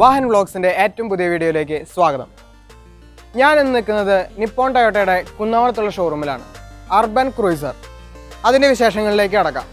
വാഹൻ വ്ളോഗ്സിൻ്റെ ഏറ്റവും പുതിയ വീഡിയോയിലേക്ക് സ്വാഗതം. ഞാൻ ഇന്ന് നിൽക്കുന്നത് നിപ്പോൺ ടൊയോട്ടയുടെ കുന്നംകുളത്തുള്ള ഷോറൂമിലാണ്. അർബൻ ക്രൂയിസർ, അതിൻ്റെ വിശേഷങ്ങളിലേക്ക് കടക്കാം.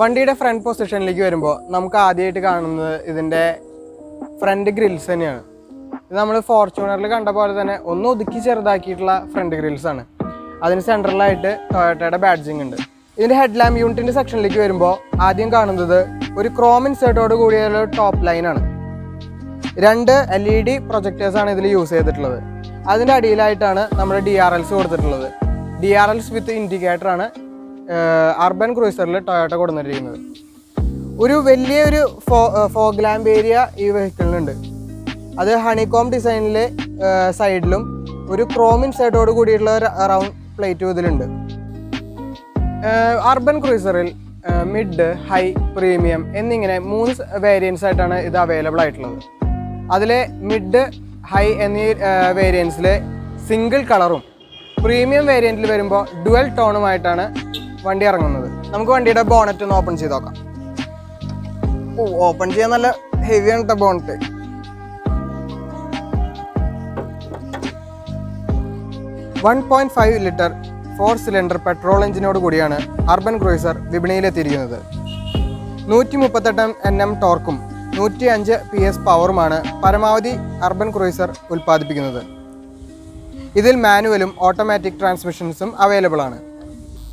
വണ്ടിയുടെ ഫ്രണ്ട് പൊസിഷനിലേക്ക് വരുമ്പോൾ നമുക്ക് ആദ്യമായിട്ട് കാണുന്നത് ഇതിൻ്റെ ഫ്രണ്ട് ഗ്രിൽസ് തന്നെയാണ്. ഇത് നമ്മൾ ഫോർച്യൂണറിൽ കണ്ട പോലെ തന്നെ ഒന്ന് ഒതുക്കി ചെറുതാക്കിയിട്ടുള്ള ഫ്രണ്ട് ഗ്രിൽസാണ്. അതിന് സെൻട്രലായിട്ട് ടൊയോട്ടയുടെ ബാഡ്ജിങ് ഉണ്ട്. ഇതിൻ്റെ ഹെഡ് ലാമ്പ് യൂണിറ്റിൻ്റെ സെക്ഷനിലേക്ക് വരുമ്പോൾ ആദ്യം കാണുന്നത് ഒരു ക്രോം ഇൻസേർട്ടോട് കൂടിയുള്ള ടോപ്പ് ലൈനാണ്. 2 LED പ്രൊജക്ടേഴ്സാണ് ഇതിൽ യൂസ് ചെയ്തിട്ടുള്ളത്. അതിൻ്റെ അടിയിലായിട്ടാണ് നമ്മൾ DRLs കൊടുത്തിട്ടുള്ളത്. DRLs വിത്ത് ഇൻഡിക്കേറ്ററാണ് അർബൻ ക്രൂയിസറിൽ ടൊയോട്ട കൊടുത്തിരിക്കുന്നത്. ഒരു വലിയൊരു ഫോഗ് ലാമ്പ് ഏരിയ ഈ വെഹിക്കിളിനുണ്ട്. അത് ഹണികോം ഡിസൈനിൽ സൈഡിലും ഒരു ക്രോം ഇൻസൈഡോട് കൂടിയുള്ള റൗണ്ട് പ്ലേറ്റും ഇതിലുണ്ട്. അർബൻ ക്രൂയിസറിൽ മിഡ്, ഹൈ, പ്രീമിയം എന്നിങ്ങനെ 3 വേരിയൻസ് ആയിട്ടാണ് ഇത് അവൈലബിൾ ആയിട്ടുള്ളത്. അതിലെ മിഡ്, ഹൈ എന്നീ വേരിയൻസിൽ സിംഗിൾ കളറും പ്രീമിയം വേരിയൻറ്റിൽ വരുമ്പോൾ ഡുവൽ ടോണുമായിട്ടാണ് വണ്ടി ഇറങ്ങുന്നത്. നമുക്ക് വണ്ടിയുടെ ബോണറ്റ് ഒന്ന് ഓപ്പൺ ചെയ്ത് നോക്കാം. ഓപ്പൺ ചെയ്യാൻ നല്ല ഹെവിയാണ് കേട്ടോ ബോണറ്റ്. $1.5 ലിറ്റർ 4 സിലിണ്ടർ പെട്രോൾ എഞ്ചിനോട് കൂടിയാണ് അർബൻ ക്രൂയിസർ വിപണിയിലെത്തിയിരിക്കുന്നത്. 138 Nm ടോർക്കും 105 PS പവറുമാണ് പരമാവധി അർബൻ ക്രൂയിസർ ഉൽപ്പാദിപ്പിക്കുന്നത്. ഇതിൽ മാനുവലും ഓട്ടോമാറ്റിക് ട്രാൻസ്മിഷൻസും അവൈലബിൾ ആണ്.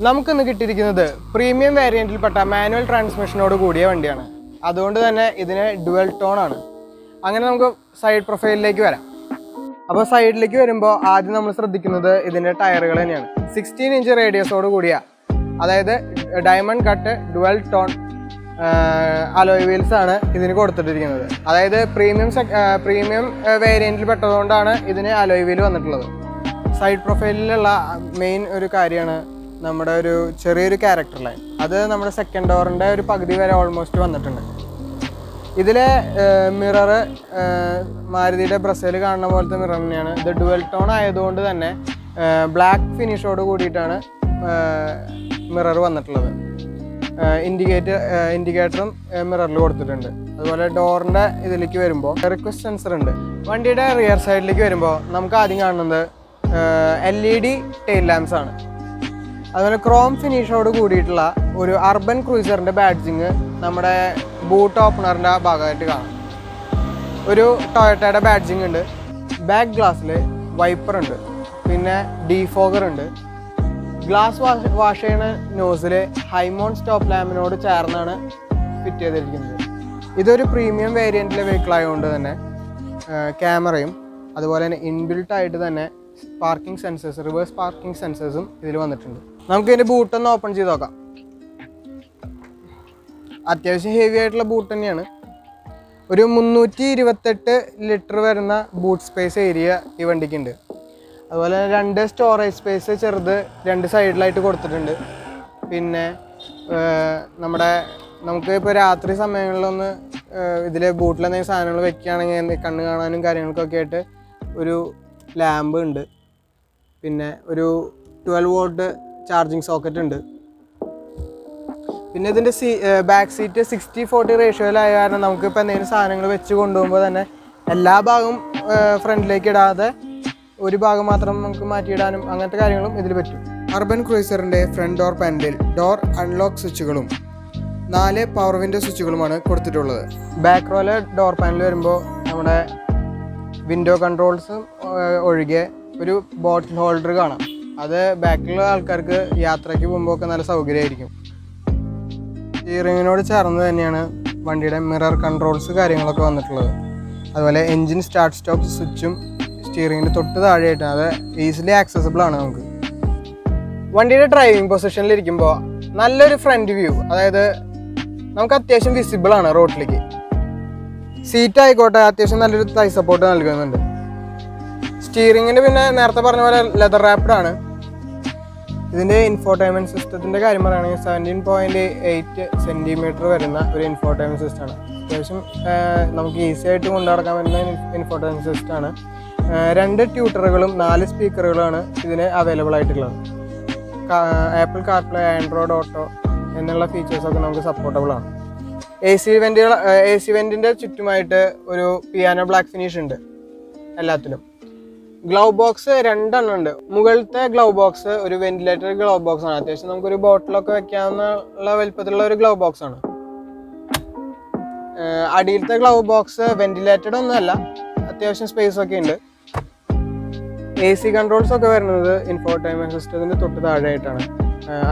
നമുക്കിന്ന് കിട്ടിയിരിക്കുന്നത് പ്രീമിയം വേരിയൻറ്റിൽപ്പെട്ട മാനുവൽ ട്രാൻസ്മിഷനോട് കൂടിയ വണ്ടിയാണ്. അതുകൊണ്ട് തന്നെ ഇതിന് ഡുവൽ ടോൺ ആണ്. അങ്ങനെ നമുക്ക് സൈഡ് പ്രൊഫൈലിലേക്ക് വരാം. അപ്പോൾ സൈഡിലേക്ക് വരുമ്പോൾ ആദ്യം നമ്മൾ ശ്രദ്ധിക്കുന്നത് ഇതിൻ്റെ ടയറുകൾ തന്നെയാണ്. 16 ഇഞ്ച് റേഡിയസോട് കൂടിയ, അതായത് diamond cut dual tone alloy wheels ആണ് ഇതിന് കൊടുത്തിട്ടിരിക്കുന്നത്. അതായത് പ്രീമിയം വേരിയൻറ്റിൽ പെട്ടതുകൊണ്ടാണ് ഇതിന് അലോയ് വീൽ വന്നിട്ടുള്ളത്. സൈഡ് പ്രൊഫൈലിലുള്ള മെയിൻ ഒരു കാര്യമാണ് നമ്മുടെ ഒരു ചെറിയൊരു ക്യാരക്ടർ ലൈൻ. അത് നമ്മുടെ സെക്കൻഡ് ഡോറിൻ്റെ ഒരു പകുതി വരെ ഓൾമോസ്റ്റ് വന്നിട്ടുണ്ട്. ഇതിലെ മിററ് മാരുതിയുടെ ബ്രസേൽ കാണുന്ന പോലത്തെ മിറർ തന്നെയാണ്. ഇത് ഡുവൽ ടോൺ ആയതുകൊണ്ട് തന്നെ ബ്ലാക്ക് ഫിനിഷോട് കൂടിയിട്ടാണ് മിറർ വന്നിട്ടുള്ളത്. ഇൻഡിക്കേറ്ററും മിററിൽ കൊടുത്തിട്ടുണ്ട്. അതുപോലെ ഡോറിൻ്റെ ഇതിലേക്ക് വരുമ്പോൾ റിക്വസ്റ്റ് സെൻസർ ഉണ്ട്. വണ്ടിയുടെ റിയർ സൈഡിലേക്ക് വരുമ്പോൾ നമുക്ക് ആദ്യം കാണുന്നത് LED ടെയിൽ ലാംപ്സ് ആണ്. അതുപോലെ ക്രോം ഫിനിഷോട് കൂടിയിട്ടുള്ള ഒരു അർബൻ ക്രൂയിസറിൻ്റെ ബാഡ്ജിങ് നമ്മുടെ ബൂട്ട് ഓപ്പണറിൻ്റെ ഭാഗമായിട്ട് കാണാം. ഒരു ടൊയോട്ടയുടെ ബാഡ്ജിങ് ഉണ്ട്. ബാക്ക് ഗ്ലാസ്സിൽ വൈപ്പർ ഉണ്ട്, പിന്നെ ഡീഫോഗർ ഉണ്ട്. ഗ്ലാസ് വാഷ് ചെയ്യുന്ന നോസിൽ ഹൈമോൺ സ്റ്റോപ്പ് ലാമ്പിനോട് ചേർന്നാണ് ഫിറ്റ് ചെയ്തിരിക്കുന്നത്. ഇതൊരു പ്രീമിയം വേരിയൻറ്റിലെ വെഹിക്കിൾ ആയതുകൊണ്ട് തന്നെ ക്യാമറയും അതുപോലെ തന്നെ ഇൻബിൽട്ടായിട്ട് തന്നെ പാർക്കിംഗ് സെൻസേഴ്സ്, റിവേഴ്സ് പാർക്കിംഗ് സെൻസേഴ്സും ഇതിൽ വന്നിട്ടുണ്ട്. നമുക്ക് ഇതിൻ്റെ ബൂട്ടൊന്ന് ഓപ്പൺ ചെയ്ത് നോക്കാം. അത്യാവശ്യം ഹെവി ആയിട്ടുള്ള ബൂട്ട് തന്നെയാണ്. ഒരു 328 ലിറ്റർ വരുന്ന ബൂട്ട് സ്പേസ് ഏരിയ ഈ വണ്ടിക്കുണ്ട്. അതുപോലെ 2 സ്റ്റോറേജ് സ്പേസ് ചെറുത് 2 സൈഡിലായിട്ട് കൊടുത്തിട്ടുണ്ട്. പിന്നെ നമുക്ക് ഇപ്പോൾ രാത്രി സമയങ്ങളിലൊന്ന് ഇതിൽ ബൂട്ടിലെന്തെങ്കിലും സാധനങ്ങൾ വെക്കുകയാണെങ്കിൽ കണ്ണ് കാണാനും കാര്യങ്ങൾക്കൊക്കെ ആയിട്ട് ഒരു ലാമ്പ് ഉണ്ട്. പിന്നെ ഒരു 12 വോൾട്ട് ചാർജിങ് സോക്കറ്റ് ഉണ്ട്. പിന്നെ ഇതിൻ്റെ ബാക്ക് സീറ്റ് 60-40 റേഷ്യോയിലായ കാരണം നമുക്കിപ്പോൾ എന്തെങ്കിലും സാധനങ്ങൾ വെച്ച് കൊണ്ടുപോകുമ്പോൾ തന്നെ എല്ലാ ഭാഗവും ഫ്രണ്ടിലേക്ക് ഇടാതെ ഒരു ഭാഗം മാത്രം നമുക്ക് മാറ്റിയിടാനും അങ്ങനത്തെ കാര്യങ്ങളും ഇതിൽ പറ്റും. അർബൻ ക്രൂയിസറിൻ്റെ ഫ്രണ്ട് ഡോർ പാനലിൽ ഡോർ അൺലോക്ക് സ്വിച്ചുകളും 4 പവർ വിൻഡോ സ്വിച്ചുകളുമാണ് കൊടുത്തിട്ടുള്ളത്. ബാക്ക് റോയിലെ ഡോർ പാനൽ വരുമ്പോൾ നമ്മുടെ വിൻഡോ കൺട്രോൾസും ഒഴികെ ഒരു ബോട്ടിൽ ഹോൾഡർ കാണാം. അത് ബാക്കിലുള്ള ആൾക്കാർക്ക് യാത്രയ്ക്ക് പോകുമ്പോൾ ഒക്കെ നല്ല സൗകര്യമായിരിക്കും. സ്റ്റിയറിങ്ങിനോട് ചേർന്ന് തന്നെയാണ് വണ്ടിയുടെ മിറർ കൺട്രോൾസ് കാര്യങ്ങളൊക്കെ വന്നിട്ടുള്ളത്. അതുപോലെ എൻജിൻ സ്റ്റാർട്ട് സ്റ്റോപ്പ് സ്വിച്ചും സ്റ്റിയറിങ്ങിന് തൊട്ട് താഴെയായിട്ടാണ്. അത് ഈസിലി ആക്സസിബിൾ ആണ് നമുക്ക്. വണ്ടിയുടെ ഡ്രൈവിംഗ് പൊസിഷനിലിരിക്കുമ്പോൾ നല്ലൊരു ഫ്രണ്ട് വ്യൂ, അതായത് നമുക്ക് അത്യാവശ്യം വിസിബിൾ ആണ് റോഡിലേക്ക്. സീറ്റ് ആയിക്കോട്ടെ അത്യാവശ്യം നല്ലൊരു തൈ സപ്പോർട്ട് നൽകുന്നുണ്ട്. സ്റ്റിയറിങ്ങിന് പിന്നെ നേരത്തെ പറഞ്ഞ പോലെ ലെതർ റാപ്ഡ് ആണ്. ഇതിൻ്റെ ഇൻഫോർടൈൻമെൻറ്റ് സിസ്റ്റത്തിൻ്റെ കാര്യം പറയുകയാണെങ്കിൽ 17.8 സെൻറ്റിമീറ്റർ വരുന്ന ഒരു ഇൻഫോർടൈൻമെൻറ്റ് സിസ്റ്റമാണ്. അത്യാവശ്യം നമുക്ക് ഈസി ആയിട്ട് കൊണ്ടു നടക്കാൻ പറ്റുന്ന ഇൻഫോർടൈൻമെൻറ്റ് സിസ്റ്റമാണ്. 2 ട്യൂട്ടറുകളും 4 സ്പീക്കറുകളാണ് ഇതിന് അവൈലബിൾ ആയിട്ടുള്ളത്. ആപ്പിൾ കാർപ്ലേ, ആൻഡ്രോയിഡ് ഓട്ടോ എന്നുള്ള ഫീച്ചേഴ്സൊക്കെ നമുക്ക് സപ്പോർട്ടബിൾ ആണ്. എ സി വെൻറ്റിൻ്റെ ചുറ്റുമായിട്ട് ഒരു പിയാനോ ബ്ലാക്ക് ഫിനിഷ് ഉണ്ട് എല്ലാത്തിലും. ഗ്ലൗ ബോക്സ് 2 ഉണ്ട്. മുകളിലത്തെ ഗ്ലൗ ബോക്സ് ഒരു വെന്റിലേറ്റർ ഗ്ലൗ ബോക്സ് ആണ്. അത്യാവശ്യം നമുക്കൊരു ബോട്ടിലൊക്കെ വെക്കാവുന്ന വലുപ്പത്തിലുള്ള ഒരു ഗ്ലൗ ബോക്സ് ആണ്. അടിയിലത്തെ ഗ്ലൗ ബോക്സ് വെന്റിലേറ്റഡ് ഒന്നുമല്ല, അത്യാവശ്യം സ്പേസ് ഒക്കെ ഉണ്ട്. AC കൺട്രോൾസ് ഒക്കെ വരുന്നത് ഇൻഫോർടൈൻമെൻറ്റ് സിസ്റ്റത്തിൻ്റെ തൊട്ട് താഴെയായിട്ടാണ്.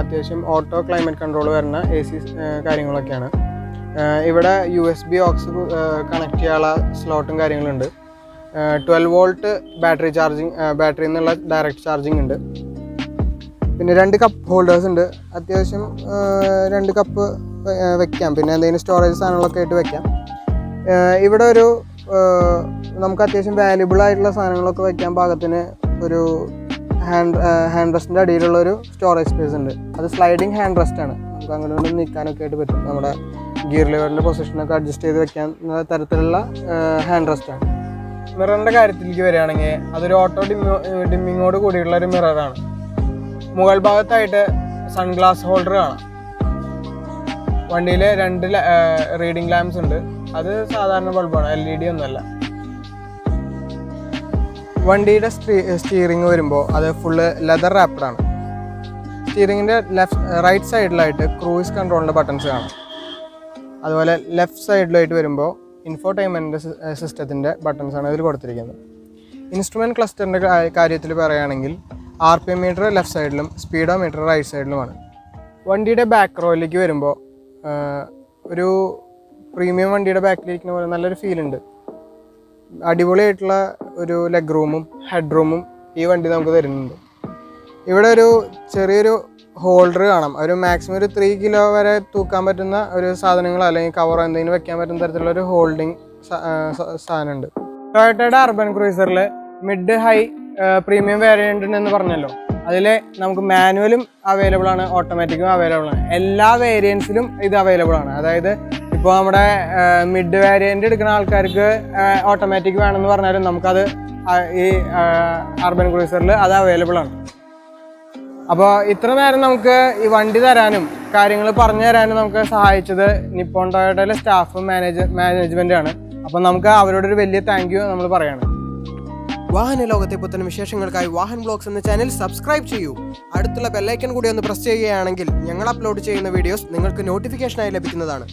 അത്യാവശ്യം ഓട്ടോ ക്ലൈമറ്റ് കൺട്രോൾ വരുന്ന AC കാര്യങ്ങളൊക്കെയാണ്. ഇവിടെ USB ഓക്സ് കണക്ട് ചെയ്യാനുള്ള സ്ലോട്ടും കാര്യങ്ങളുണ്ട്. 12 വോൾട്ട് ബാറ്ററി ചാർജിങ്, ബാറ്ററിയിൽ നിന്നുള്ള ഡയറക്റ്റ് ചാർജിങ് ഉണ്ട്. പിന്നെ 2 കപ്പ് ഹോൾഡേഴ്സ് ഉണ്ട്. അത്യാവശ്യം 2 കപ്പ് വെക്കാം. പിന്നെ എന്തെങ്കിലും സ്റ്റോറേജ് സാധനങ്ങളൊക്കെ ആയിട്ട് വെക്കാം. ഇവിടെ ഒരു നമുക്ക് അത്യാവശ്യം വാല്യുബിൾ ആയിട്ടുള്ള സാധനങ്ങളൊക്കെ വെക്കാൻ പാകത്തിന് ഒരു ഹാൻഡ് റെസ്റ്റിൻ്റെ അടിയിലുള്ളൊരു സ്റ്റോറേജ് സ്പേസ് ഉണ്ട്. അത് സ്ലൈഡിങ് ഹാൻഡ് റെസ്റ്റ് ആണ്. നമുക്ക് അങ്ങോട്ട് നിൽക്കാനൊക്കെ ആയിട്ട് പറ്റും. നമ്മുടെ ഗിയർ ലിവറിൻ്റെ പൊസിഷനൊക്കെ അഡ്ജസ്റ്റ് ചെയ്ത് വെക്കാൻ തരത്തിലുള്ള ഹാൻഡ് റെസ്റ്റ് ആണ്. മിററിൻ്റെ കാര്യത്തിലേക്ക് വരികയാണെങ്കിൽ അതൊരു ഓട്ടോ ഡിമ്മിങ്ങോട് കൂടിയുള്ള ഒരു മിററാണ്. മുകൾ ഭാഗത്തായിട്ട് സൺഗ്ലാസ് ഹോൾഡർ കാണാം. വണ്ടിയിൽ 2 റീഡിംഗ് ലാംപ്സ് ഉണ്ട്. അത് സാധാരണ ബൾബാണ്, LED ഒന്നുമല്ല. വണ്ടിയുടെ സ്റ്റിയറിംഗ് വരുമ്പോൾ അത് ഫുള്ള് ലെതർ റാപ്ഡ് ആണ്. സ്റ്റിയറിങ്ങിൻ്റെ റൈറ്റ് സൈഡിലായിട്ട് ക്രൂയിസ് കൺട്രോളിൻ്റെ ബട്ടൺസ് കാണാം. അതുപോലെ ലെഫ്റ്റ് സൈഡിലായിട്ട് വരുമ്പോൾ ഇൻഫോർടൈൻമെൻറ്റ് സിസ്റ്റത്തിൻ്റെ ബട്ടൺസാണ് ഇതിൽ കൊടുത്തിരിക്കുന്നത്. ഇൻസ്ട്രുമെൻറ്റ് ക്ലസ്റ്ററിൻ്റെ കാര്യത്തിൽ പറയുകയാണെങ്കിൽ RPM മീറ്റർ ലെഫ്റ്റ് സൈഡിലും സ്പീഡോ മീറ്റർ റൈറ്റ് സൈഡിലുമാണ്. വണ്ടിയുടെ ബാക്ക് റോയിലേക്ക് വരുമ്പോൾ ഒരു പ്രീമിയം വണ്ടിയുടെ ബാക്കിലിരിക്കുന്ന പോലെ നല്ലൊരു ഫീലുണ്ട്. അടിപൊളിയായിട്ടുള്ള ഒരു ലെഗ് റൂമും ഹെഡ് റൂമും ഈ വണ്ടി നമുക്ക് തരുന്നുണ്ട്. ഇവിടെ ഒരു ചെറിയൊരു ഹോൾഡർ കാണാം. ഒരു മാക്സിമം ഒരു 3 കിലോ വരെ തൂക്കാൻ പറ്റുന്ന ഒരു സാധനങ്ങളോ അല്ലെങ്കിൽ കവറോ എന്തെങ്കിലും വെക്കാൻ പറ്റുന്ന തരത്തിലുള്ള ഒരു ഹോൾഡിങ് സാധനമുണ്ട്. ടൊയോട്ടയുടെ അർബൻ ക്രൂയിസറിൽ മിഡ് ഹൈ പ്രീമിയം വേരിയൻ്റ് എന്ന് പറഞ്ഞല്ലോ, അതിൽ നമുക്ക് മാനുവലും അവൈലബിൾ ആണ്, ഓട്ടോമാറ്റിക്കും അവൈലബിൾ ആണ്. എല്ലാ വേരിയൻസിലും ഇത് അവൈലബിൾ ആണ്. അതായത് ഇപ്പോൾ നമ്മുടെ മിഡ് വേരിയൻ്റ് എടുക്കുന്ന ആൾക്കാർക്ക് ഓട്ടോമാറ്റിക് വേണമെന്ന് പറഞ്ഞാലും നമുക്കത് ഈ അർബൻ ക്രൂയിസറിൽ അത് അവൈലബിൾ ആണ്. അപ്പോൾ ഇത്ര നേരം നമുക്ക് ഈ വണ്ടി തരാനും കാര്യങ്ങൾ പറഞ്ഞു തരാനും നമുക്ക് സഹായിച്ചത് നിപ്പോൺ ടൊയോട്ടയിലെ സ്റ്റാഫും മാനേജ്മെൻറ്റാണ്. അപ്പോൾ നമുക്ക് അവരോടൊരു വലിയ താങ്ക് യു നമ്മൾ പറയാണ്. വാഹന ലോകത്തെ പുത്തൻ വിശേഷങ്ങൾക്കായി വാഹൻ ബ്ലോഗ്സ് എന്ന ചാനൽ സബ്സ്ക്രൈബ് ചെയ്യൂ. അടുത്തുള്ള ബെല്ലൈക്കൺ കൂടി ഒന്ന് പ്രസ് ചെയ്യുകയാണെങ്കിൽ ഞങ്ങൾ അപ്ലോഡ് ചെയ്യുന്ന വീഡിയോസ് നിങ്ങൾക്ക് നോട്ടിഫിക്കേഷനായി ലഭിക്കുന്നതാണ്.